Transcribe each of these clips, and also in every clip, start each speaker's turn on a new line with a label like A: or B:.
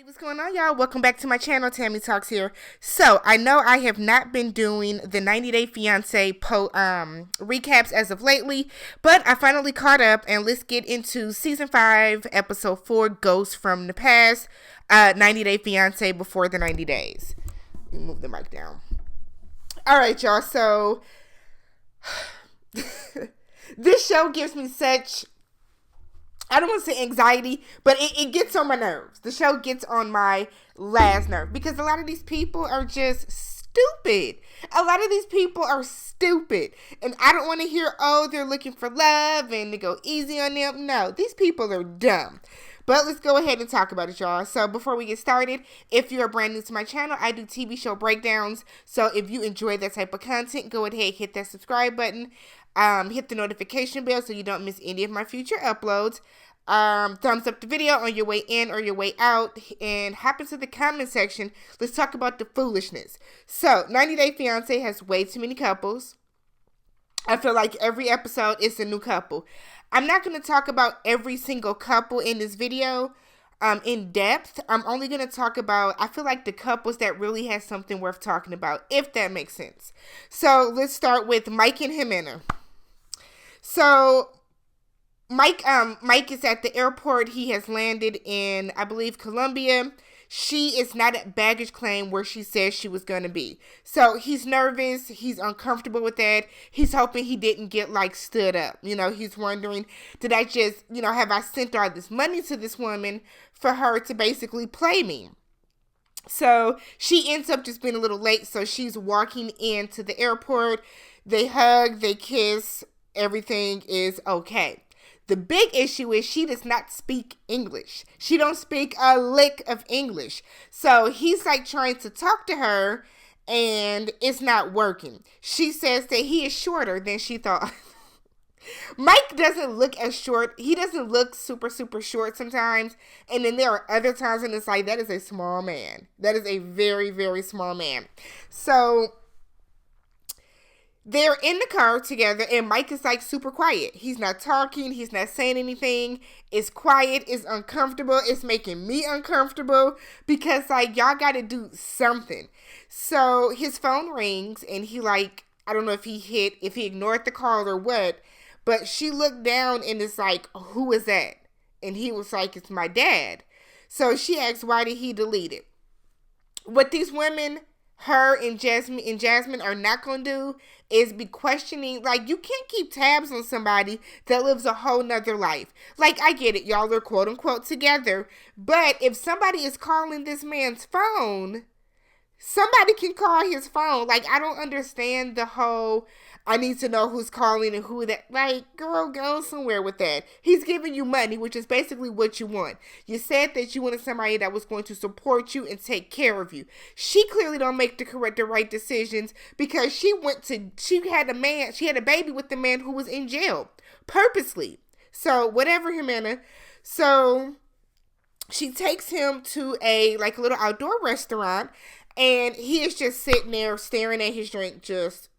A: What's going on, y'all? Welcome back to my channel. Tammy Talks here. So I know I have not been doing the 90 Day Fiance recaps as of lately, but I finally caught up, and let's get into season 5 episode 4, Ghosts from the Past. 90 Day Fiance before the 90 days. Let me move the mic down. All right, y'all. So this show gives me such, I don't want to say anxiety, but it gets on my nerves. The show gets on my last nerve because a lot of these people are just stupid. A lot of these people are stupid. And I don't want to hear, oh, they're looking for love and to go easy on them. No, these people are dumb. But let's go ahead and talk about it, y'all. So before we get started, if you are brand new to my channel, I do TV show breakdowns. So if you enjoy that type of content, go ahead, hit that subscribe button. Hit the notification bell so you don't miss any of my future uploads. Thumbs up the video on your way in or your way out, and hop into the comment section. Let's talk about the foolishness. So 90 Day Fiance has way too many couples. I feel like every episode is a new couple. I'm not going to talk about every single couple in this video in depth. I'm only going to talk about, I feel like, the couples that really has something worth talking about, if that makes sense. So let's start with Mike and Ximena. So Mike is at the airport. He has landed in, I believe, Colombia. She is not at baggage claim where she says she was going to be. So he's nervous. He's uncomfortable with that. He's hoping he didn't get, like, stood up. You know, he's wondering, did I just, have I sent all this money to this woman for her to basically play me? So she ends up just being a little late. So she's walking into the airport. They hug, they kiss. Everything is okay. The big issue is she does not speak English. She don't speak a lick of English. So he's like trying to talk to her and it's not working. She says that he is shorter than she thought. Mike doesn't look as short. He doesn't look super, super short sometimes. And then there are other times when it's like, that is a small man. That is a very, very small man. So they're in the car together, and Mike is, like, super quiet. He's not talking. He's not saying anything. It's quiet. It's uncomfortable. It's making me uncomfortable because, like, y'all got to do something. So his phone rings, and he, like, I don't know if he ignored the call or what, but she looked down, and it's like, who is that? And he was like, it's my dad. So she asked, why did he delete it? What these women, her and Jasmine are not going to do is be questioning. Like, you can't keep tabs on somebody that lives a whole nother life. Like, I get it. Y'all are quote unquote together. But if somebody is calling this man's phone, somebody can call his phone. Like, I don't understand the whole, I need to know who's calling and who that. Like, girl, go somewhere with that. He's giving you money, which is basically what you want. You said that you wanted somebody that was going to support you and take care of you. She clearly don't make the right decisions because she had a baby with the man who was in jail purposely. So whatever, Ximena. So she takes him to a little outdoor restaurant, and he is just sitting there staring at his drink, just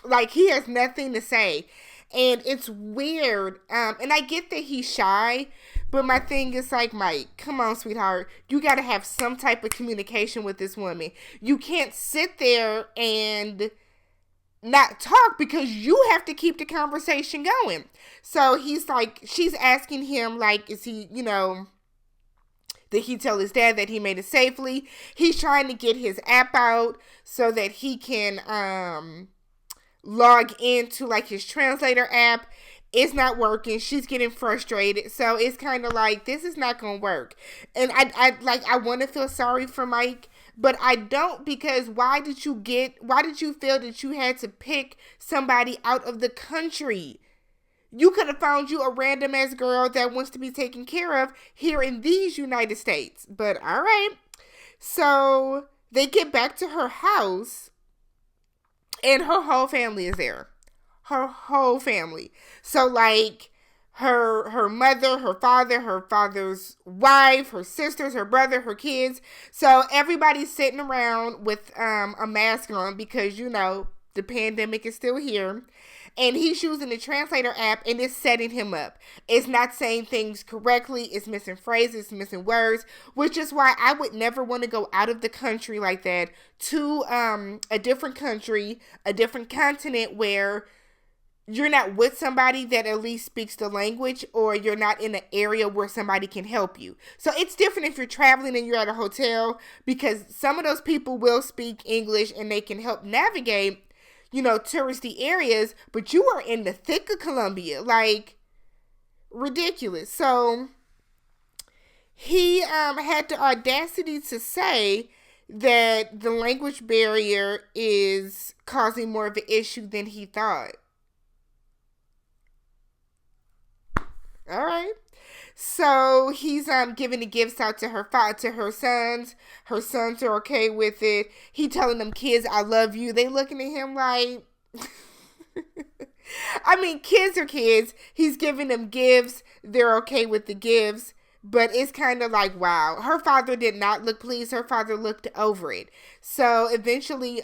A: like he has nothing to say. And it's weird. And I get that he's shy, but my thing is like, Mike, come on, sweetheart. You got to have some type of communication with this woman. You can't sit there and not talk because you have to keep the conversation going. So he's like, she's asking him, like, is he, did he tell his dad that he made it safely? He's trying to get his app out so that he can log into like his translator app. It's not working. She's getting frustrated. So it's kind of like, this is not going to work. And I want to feel sorry for Mike, but I don't, because why did you feel that you had to pick somebody out of the country? You could have found you a random ass girl that wants to be taken care of here in these United States. But all right. So they get back to her house, and her whole family is there. Her whole family. So like her mother, her father's wife, her sisters, her brother, her kids. So everybody's sitting around with a mask on because, The pandemic is still here. And he's using the translator app and it's setting him up. It's not saying things correctly. It's missing phrases, missing words, which is why I would never want to go out of the country like that to a different country, a different continent where you're not with somebody that at least speaks the language, or you're not in an area where somebody can help you. So it's different if you're traveling and you're at a hotel, because some of those people will speak English and they can help navigate, touristy areas, but you are in the thick of Colombia, like ridiculous. So he had the audacity to say that the language barrier is causing more of an issue than he thought. All right. So he's giving the gifts out to her sons. Her sons are okay with it. He telling them kids, I love you. They looking at him like I mean, kids are kids. He's giving them gifts. They're okay with the gifts. But it's kind of like, wow. Her father did not look pleased. Her father looked over it. So eventually,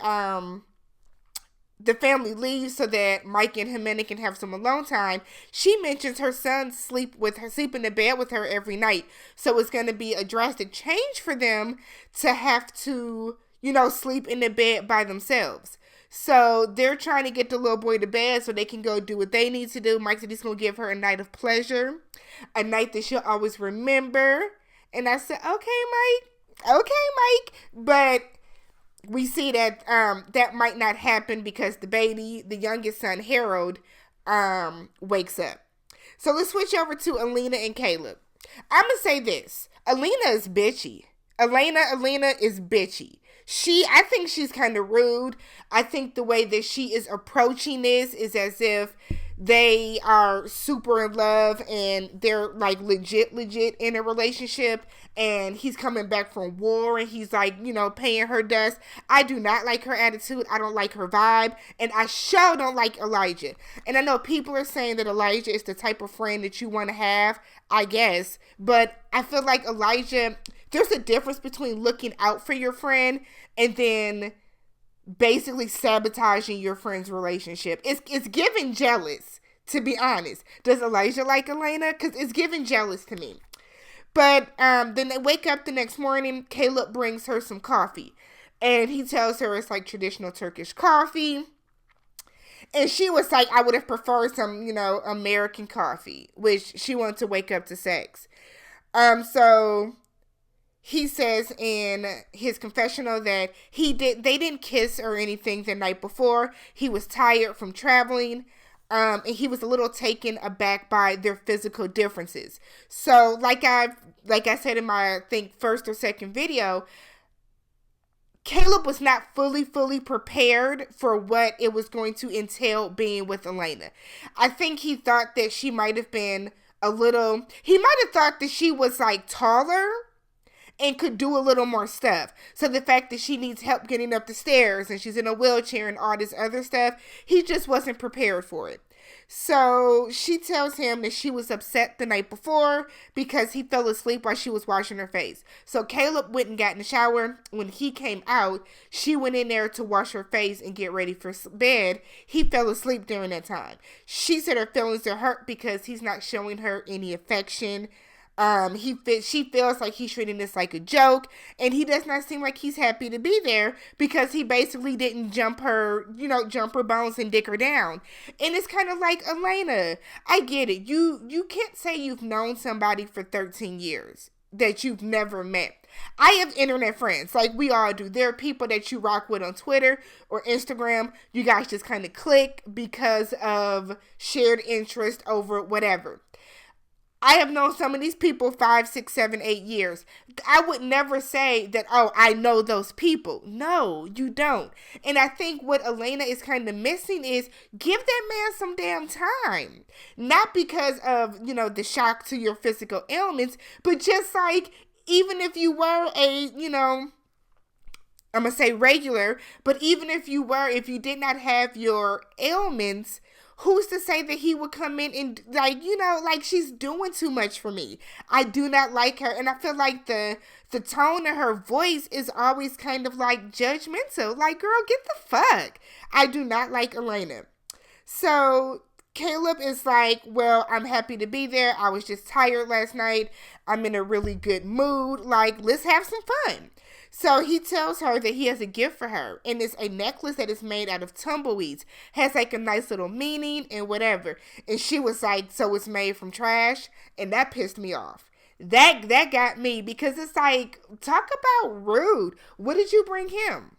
A: the family leaves so that Mike and Ximena can have some alone time. She mentions her son sleep in the bed with her every night. So it's going to be a drastic change for them to have to, sleep in the bed by themselves. So they're trying to get the little boy to bed so they can go do what they need to do. Mike said he's going to give her a night of pleasure, a night that she'll always remember. And I said, okay, Mike. But we see that that might not happen because the youngest son, Harold, wakes up. So let's switch over to Alina and Caleb. I'm going to say this. Alina is bitchy. Elena is bitchy. I think she's kind of rude. I think the way that she is approaching this is as if they are super in love and they're like legit in a relationship, and he's coming back from war and he's like, paying her dust. I do not like her attitude. I don't like her vibe, and I sure don't like Elijah. And I know people are saying that Elijah is the type of friend that you want to have, I guess, but I feel like Elijah, there's a difference between looking out for your friend and then basically sabotaging your friend's relationship. It's giving jealous, to be honest. Does Elijah like Elena? Because it's giving jealous to me. But then they wake up the next morning. Caleb brings her some coffee, and he tells her it's like traditional Turkish coffee. And she was like, I would have preferred some, American coffee, which she wanted to wake up to sex. So he says in his confessional that they didn't kiss or anything the night before. He was tired from traveling. And he was a little taken aback by their physical differences. So like I said in my, I think, first or second video, Caleb was not fully prepared for what it was going to entail being with Elena. I think he thought that she might have been he might have thought that she was like taller and could do a little more stuff. So the fact that she needs help getting up the stairs and she's in a wheelchair and all this other stuff, he just wasn't prepared for it. So she tells him that she was upset the night before because he fell asleep while she was washing her face. So Caleb went and got in the shower. When he came out, she went in there to wash her face and get ready for bed. He fell asleep during that time. She said her feelings are hurt because he's not showing her any affection. She feels like he's treating this like a joke, and he does not seem like he's happy to be there because he basically didn't jump her bones and dick her down. And it's kind of like, Elena, I get it. You can't say you've known somebody for 13 years that you've never met. I have internet friends, like we all do. There are people that you rock with on Twitter or Instagram. You guys just kind of click because of shared interest over whatever. I have known some of these people 5, 6, 7, 8 years. I would never say that, oh, I know those people. No, you don't. And I think what Elena is kind of missing is give that man some damn time. Not because of, the shock to your physical ailments, but just like, even if you were a, I'm going to say regular, but even if you did not have your ailments, who's to say that he would come in and, like, you know, like, she's doing too much for me. I do not like her. And I feel like the tone of her voice is always kind of, like, judgmental. Like, girl, get the fuck. I do not like Elena. So Caleb is like, well, I'm happy to be there. I was just tired last night. I'm in a really good mood. Like, let's have some fun. So he tells her that he has a gift for her, and it's a necklace that is made out of tumbleweeds. Has like a nice little meaning and whatever. And she was like, so it's made from trash? And that pissed me off. That got me, because it's like, talk about rude. What did you bring him?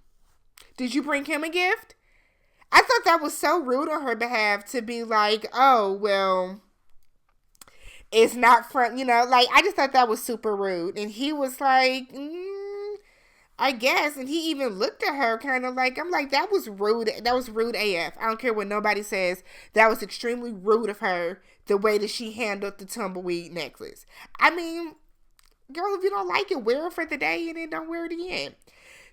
A: Did you bring him a gift? I thought that was so rude on her behalf to be like, oh, well, it's not from, you know, like, I just thought that was super rude. And he was like, I guess. And he even looked at her kind of like, I'm like, that was rude. That was rude AF. I don't care what nobody says. That was extremely rude of her, the way that she handled the tumbleweed necklace. I mean, girl, if you don't like it, wear it for the day and then don't wear it again.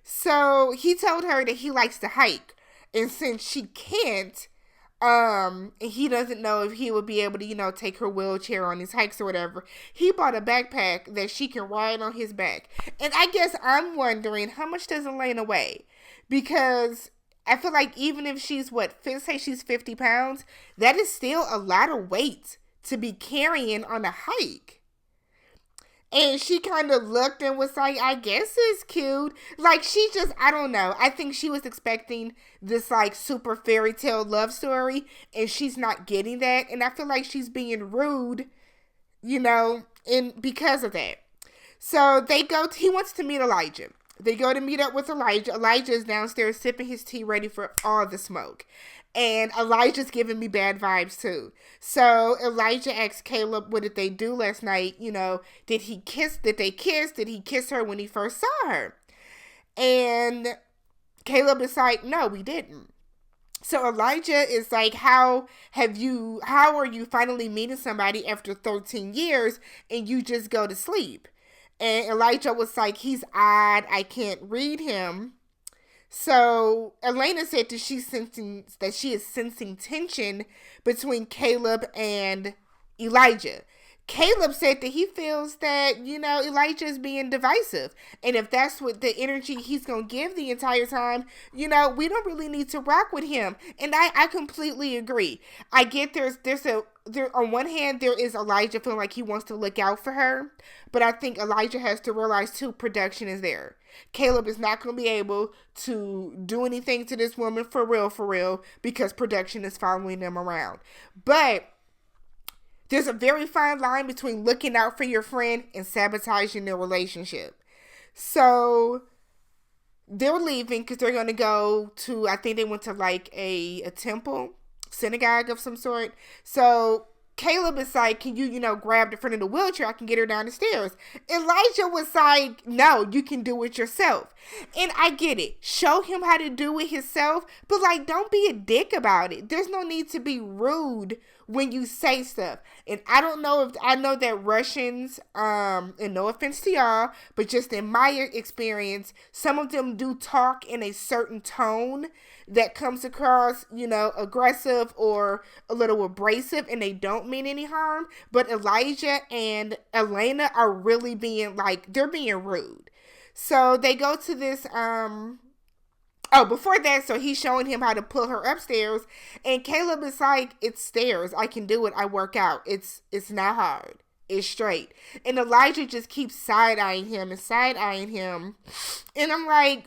A: So he told her that he likes to hike. And since she can't, he doesn't know if he would be able to, you know, take her wheelchair on his hikes or whatever. He bought a backpack that she can ride on his back. And I guess I'm wondering, how much does Elena weigh? Because I feel like even if she's, say she's 50 pounds, that is still a lot of weight to be carrying on a hike. And she kind of looked and was like, I guess it's cute. Like, she just, I don't know. I think she was expecting this, like, super fairy tale love story. And she's not getting that. And I feel like she's being rude, you know, because of that. So he wants to meet Elijah. They go to meet up with Elijah. Elijah is downstairs sipping his tea, ready for all the smoke. And Elijah's giving me bad vibes too. So Elijah asks Caleb, what did they do last night? You know, did they kiss? Did he kiss her when he first saw her? And Caleb is like, no, we didn't. So Elijah is like, how are you finally meeting somebody after 13 years and you just go to sleep? And Elijah was like, he's odd. I can't read him. So Elena said that she is sensing tension between Caleb and Elijah. Caleb said that he feels that, you know, Elijah is being divisive. And if that's what the energy he's going to give the entire time, you know, we don't really need to rock with him. And I completely agree. I get there on one hand, there is Elijah feeling like he wants to look out for her. But I think Elijah has to realize too, production is there. Caleb is not going to be able to do anything to this woman for real, because production is following them around. But there's a very fine line between looking out for your friend and sabotaging their relationship. So they're leaving because they're going to go to, I think they went to like a temple, synagogue of some sort. So Caleb is like, can you, grab the front of the wheelchair? I can get her down the stairs. Elijah was like, no, you can do it yourself. And I get it. Show him how to do it himself. But like, don't be a dick about it. There's no need to be rude when you say stuff. And I know that Russians, and no offense to y'all, but just in my experience, some of them do talk in a certain tone that comes across, aggressive or a little abrasive, and they don't mean any harm. But Elijah and Elena are really being they're being rude. So they go to this, before that, so he's showing him how to pull her upstairs, and Caleb is like, it's stairs. I can do it. I work out. It's not hard. It's straight. And Elijah just keeps side-eyeing him. And I'm like,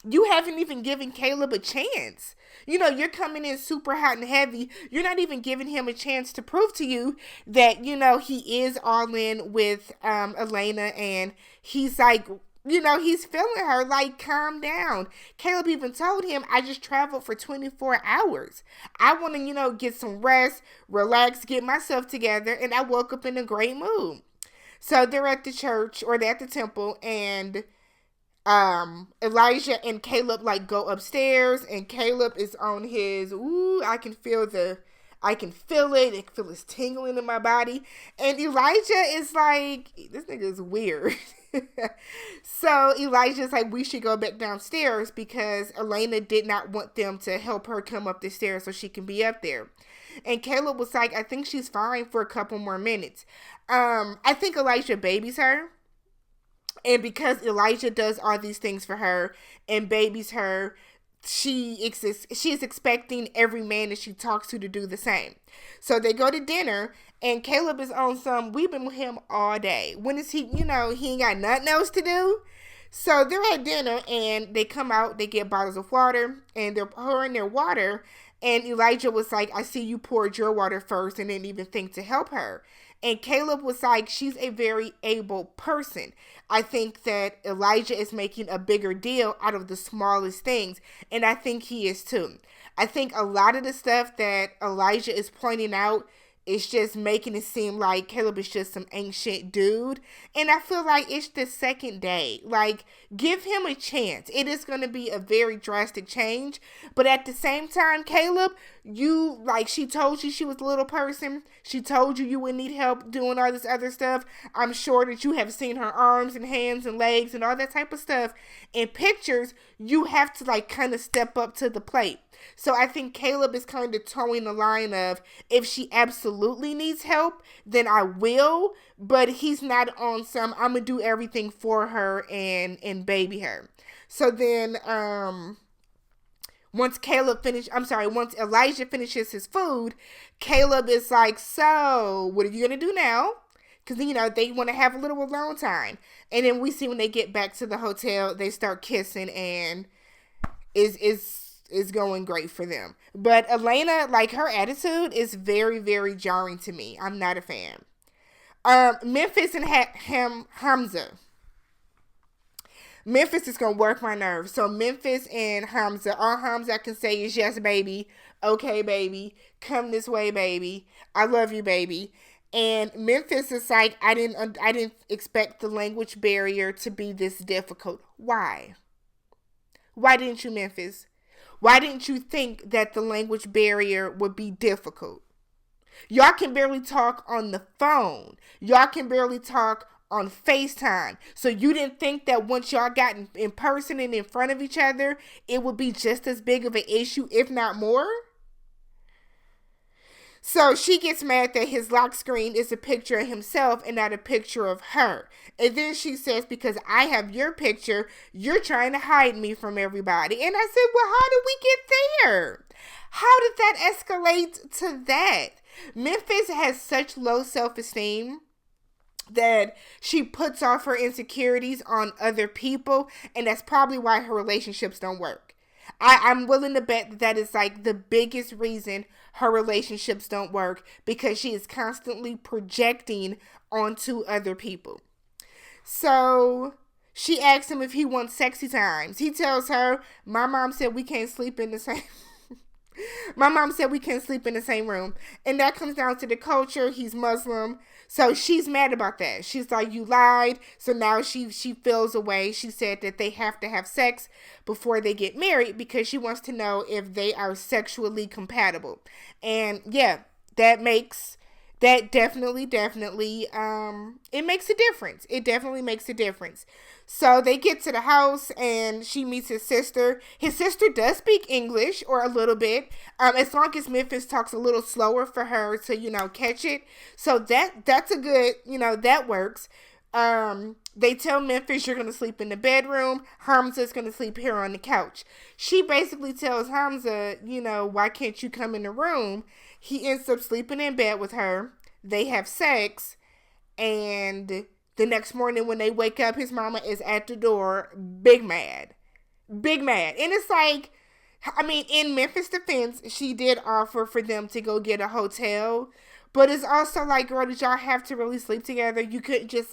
A: you haven't even given Caleb a chance. You're coming in super hot and heavy. You're not even giving him a chance to prove to you that, he is all in with Elena, and he's like, he's feeling her. Like, calm down. Caleb even told him, I just traveled for 24 hours. I want to, get some rest, relax, get myself together, and I woke up in a great mood. So they're at the church, or they're at the temple, and Elijah and Caleb go upstairs, and Caleb is on his, I can feel it. I can feel it's tingling in my body. And Elijah is like, this nigga is weird. So Elijah's like, we should go back downstairs because Elena did not want them to help her come up the stairs so she can be up there. And Caleb was like, I think she's fine for a couple more minutes. I think Elijah babies her. And because Elijah does all these things for her and babies her, she is expecting every man that she talks to do the same. So they go to dinner, and Caleb is on some, we've been with him all day. When is he, he ain't got nothing else to do. So they're at dinner, and they come out, they get bottles of water, and they're pouring their water. And Elijah was like, I see you poured your water first and didn't even think to help her. And Caleb was like, she's a very able person. I think that Elijah is making a bigger deal out of the smallest things. And I think he is too. I think a lot of the stuff that Elijah is pointing out is just making it seem like Caleb is just some ancient dude. And I feel like it's the second day. Like, give him a chance. It is going to be a very drastic change. But at the same time, Caleb, she told you she was a little person. She told you would need help doing all this other stuff. I'm sure that you have seen her arms and hands and legs and all that type of stuff in pictures. You have to kind of step up to the plate. So I think Caleb is kind of towing the line of, if she absolutely needs help, then I will. But he's not on some, I'm going to do everything for her and baby her. So then, once Elijah finishes his food, Caleb is like, so what are you going to do now? Because, they want to have a little alone time. And then we see when they get back to the hotel, they start kissing, and is going great for them. But Elena, her attitude is very, very jarring to me. I'm not a fan. Memphis and Hamza. Memphis is going to work my nerves. So Memphis and Hamza, all Hamza can say is yes, baby. Okay, baby. Come this way, baby. I love you, baby. And Memphis is like, I didn't expect the language barrier to be this difficult. Why? Why didn't you, Memphis? Why didn't you think that the language barrier would be difficult? Y'all can barely talk on the phone. Y'all can barely talk on FaceTime. So you didn't think that once y'all got in person and in front of each other, it would be just as big of an issue, if not more? So she gets mad that his lock screen is a picture of himself and not a picture of her. And then she says, because I have your picture, you're trying to hide me from everybody. And I said, well, how did we get there? How did that escalate to that? Memphis has such low self-esteem that she puts off her insecurities on other people. And that's probably why her relationships don't work. I'm willing to bet that is the biggest reason her relationships don't work, because she is constantly projecting onto other people. So she asks him if he wants sexy times. He tells her, my mom said we can't sleep in the same room. And that comes down to the culture. He's Muslim. So she's mad about that. She's like, you lied. So now she feels away. She said that they have to have sex before they get married because she wants to know if they are sexually compatible. And yeah, that definitely, it makes a difference. It definitely makes a difference. So they get to the house and she meets his sister. His sister does speak English, or a little bit, as long as Memphis talks a little slower for her to, catch it. So that's a good, that works. They tell Memphis, you're going to sleep in the bedroom. Hamza's going to sleep here on the couch. She basically tells Hamza, why can't you come in the room? He ends up sleeping in bed with her. They have sex. And the next morning when they wake up, his mama is at the door, big mad. Big mad. And it's like, in Memphis' defense, she did offer for them to go get a hotel. But it's also like, girl, did y'all have to really sleep together? You couldn't just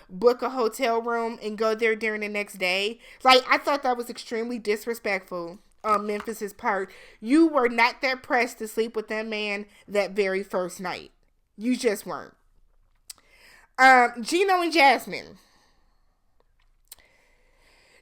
A: book a hotel room and go there during the next day. I thought that was extremely disrespectful on Memphis' part. You were not that pressed to sleep with that man that very first night. You just weren't. Gino and Jasmine.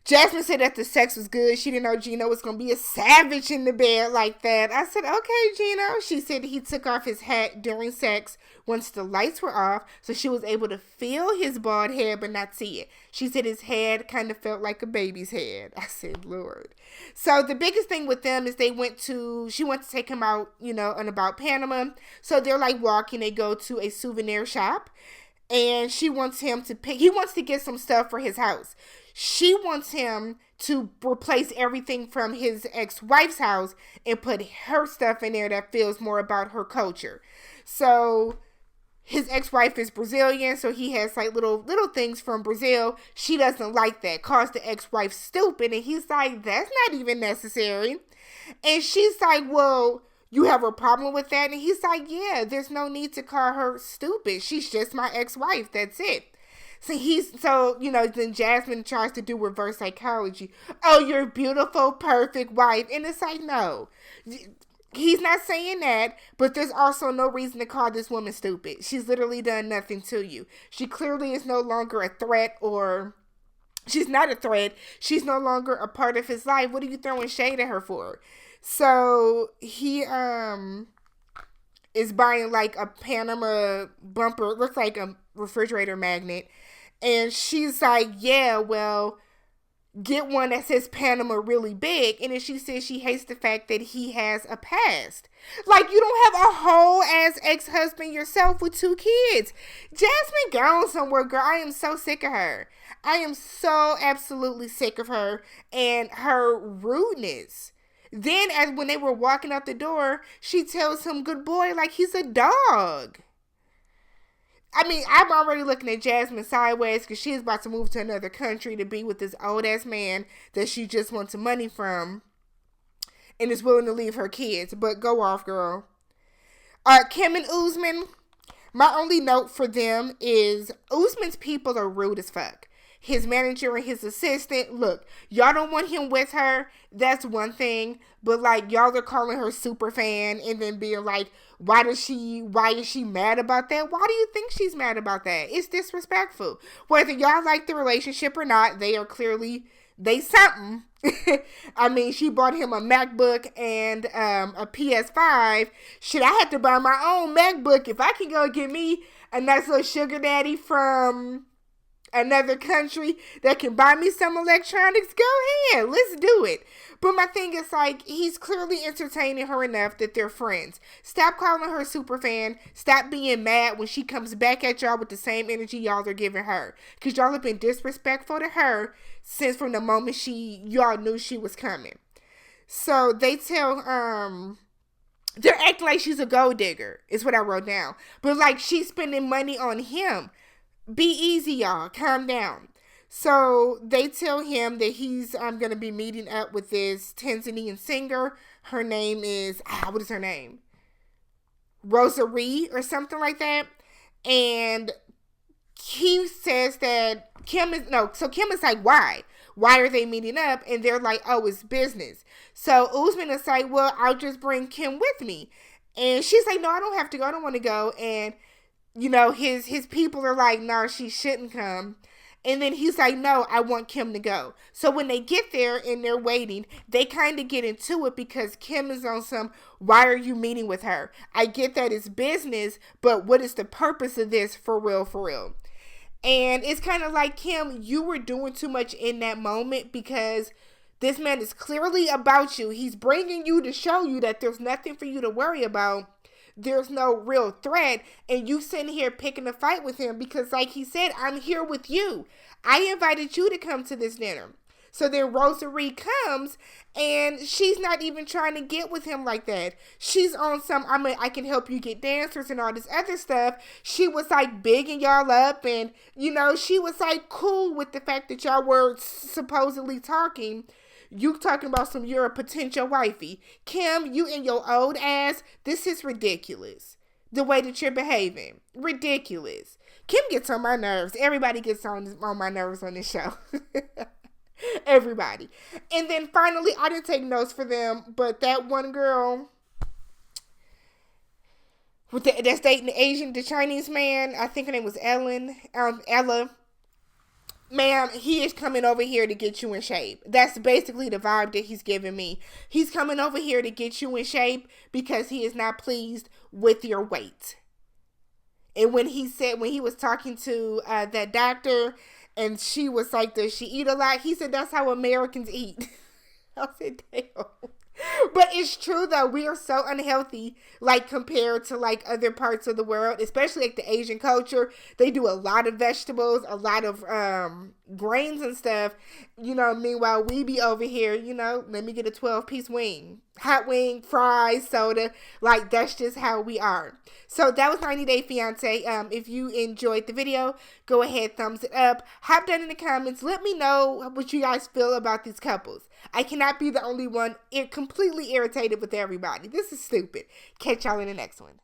A: Jasmine said that the sex was good. She didn't know Gino was going to be a savage in the bed like that. I said, okay, Gino. She said he took off his hat during sex once the lights were off, so she was able to feel his bald head but not see it. She said his head kind of felt like a baby's head. I said, Lord. So the biggest thing with them is she went to take him out, and about Panama. So they're like walking. They go to a souvenir shop. And he wants to get some stuff for his house. She wants him to replace everything from his ex-wife's house and put her stuff in there that feels more about her culture. So his ex-wife is Brazilian, so he has like little things from Brazil. She doesn't like that. Calls the ex-wife stupid, and he's like, that's not even necessary. And she's like, well, you have a problem with that? And he's like, yeah, there's no need to call her stupid. She's just my ex-wife. That's it. Then Jasmine tries to do reverse psychology. Oh, you're a beautiful, perfect wife. And it's like, no. He's not saying that, but there's also no reason to call this woman stupid. She's literally done nothing to you. She clearly is no longer a threat, or she's not a threat. She's no longer a part of his life. What are you throwing shade at her for? So he is buying like a Panama bumper. It looks like a refrigerator magnet. And she's like, yeah, well, get one that says Panama really big. And then she says she hates the fact that he has a past. Like, you don't have a whole ass ex-husband yourself with 2 kids. Jasmine gone somewhere, girl. I am so sick of her. I am so absolutely sick of her and her rudeness. Then, when they were walking out the door, she tells him good boy like he's a dog. I mean, I'm already looking at Jasmine sideways because she's about to move to another country to be with this old-ass man that she just wants some money from and is willing to leave her kids. But go off, girl. Kim and Usman, my only note for them is Usman's people are rude as fuck. His manager and his assistant, look, y'all don't want him with her. That's one thing. But like, y'all are calling her super fan and then being like, why is she mad about that? Why do you think she's mad about that? It's disrespectful. Whether y'all like the relationship or not, they something. I mean, she bought him a MacBook and a PS5. Shit, I had to buy my own MacBook. If I can go get me a nice little sugar daddy from another country that can buy me some electronics, go ahead, let's do it. But my thing is, like, he's clearly entertaining her enough that they're friends. Stop calling her super fan. Stop being mad when she comes back at y'all with the same energy y'all are giving her, because y'all have been disrespectful to her since from the moment y'all knew she was coming. So they tell they're acting like she's a gold digger is what I wrote down, but like she's spending money on him. Be easy, y'all. Calm down. So they tell him that he's going to be meeting up with this Tanzanian singer. Her name is, what is her name? Rosary or something like that. And he says that Kim is like, why? Why are they meeting up? And they're like, oh, it's business. So Usman is like, well, I'll just bring Kim with me. And she's like, no, I don't have to go. I don't want to go. And his people are like, no, she shouldn't come. And then he's like, no, I want Kim to go. So when they get there and they're waiting, they kind of get into it because Kim is on some, why are you meeting with her? I get that it's business, but what is the purpose of this for real, for real? And it's kind of like, Kim, you were doing too much in that moment because this man is clearly about you. He's bringing you to show you that there's nothing for you to worry about. There's no real threat, and you sitting here picking a fight with him because, like he said, I'm here with you. I invited you to come to this dinner. So then Rosary comes, and she's not even trying to get with him like that. She's on some, I can help you get dancers and all this other stuff. She was like bigging y'all up, and, she was like cool with the fact that y'all were supposedly talking. You talking about you're a potential wifey. Kim, you and your old ass, this is ridiculous. The way that you're behaving. Ridiculous. Kim gets on my nerves. Everybody gets on my nerves on this show. Everybody. And then finally, I didn't take notes for them, but that one girl that's dating the Chinese man, I think her name was Ella. ma'am, he is coming over here to get you in shape. That's basically the vibe that he's giving me. He's coming over here to get you in shape because he is not pleased with your weight. And when he was talking to that doctor, and she was like, does she eat a lot? He said, that's how Americans eat. I said, damn. But it's true though, we are so unhealthy, like compared to like other parts of the world, especially like the Asian culture. They do a lot of vegetables, a lot of grains and stuff, you know. Meanwhile, we be over here, you know, let me get a 12-piece wing, hot wing, fries, soda. Like, that's just how we are. So that was 90 Day Fiance. If you enjoyed the video, go ahead, thumbs it up. Hop down in the comments. Let me know what you guys feel about these couples. I cannot be the only one completely irritated with everybody. This is stupid. Catch y'all in the next one.